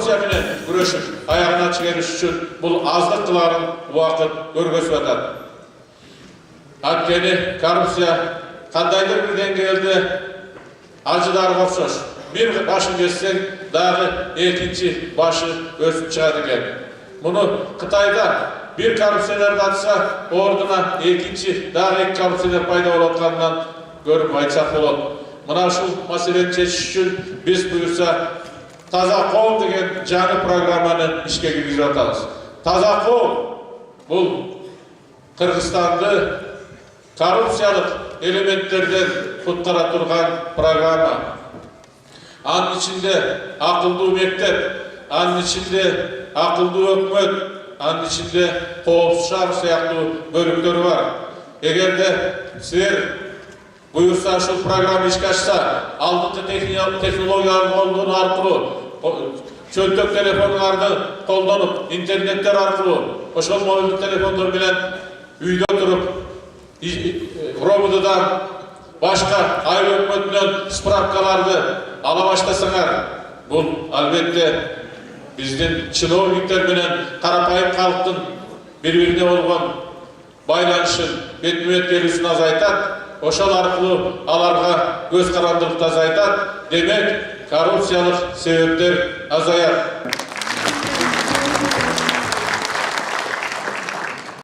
коррупция менен күрөшүп аягына чыгарыш үчүн бул аздык кыларын убакыт көргөзүп атат. Анткени коррупция кандайдыр бир деңгээлде ажыдарга окшош. Бир башын кессең, дагы экинчи башы өсүп чыгат экен. Муну Кытайда бир коррупционер катса, ордуна экинчи дагы эки коррупционер пайда болуп атканынан көрүп айтсак болот. Мына ушул маселени чечиш үчүн биз буюрса Таза кол деген жаңы программаны ишке киргизип атабыз. Таза кол бул Кыргызстанды коррупциялык элементтерден куткара турган программа. Анын ичинде акылдуу мектеп, анын ичинде акылдуу өкмөт, анын ичинде коопсуз шаар сыяктуу бөлүктөр бар. Эгерде силер буюрса ушул программа ишке ашса, алдыңкы технологияларды колдонуу аркылуу, чөнтөк телефондорду колдонуп, интернеттер аркылуу, ошол мобилдик телефондор менен үйдө туруп, робудудан башка айыл өкмөтүнөн справкаларды ала баштасаңар, бул албетте биздин чиновниктер менен карапайым калктын бири-бирине болгон байланышын, бетме-бет келүүсүн азайтат. Ошол аркылуу аларга көз карандылыкты азайтат. Демек, коррупциялык себептер азаят.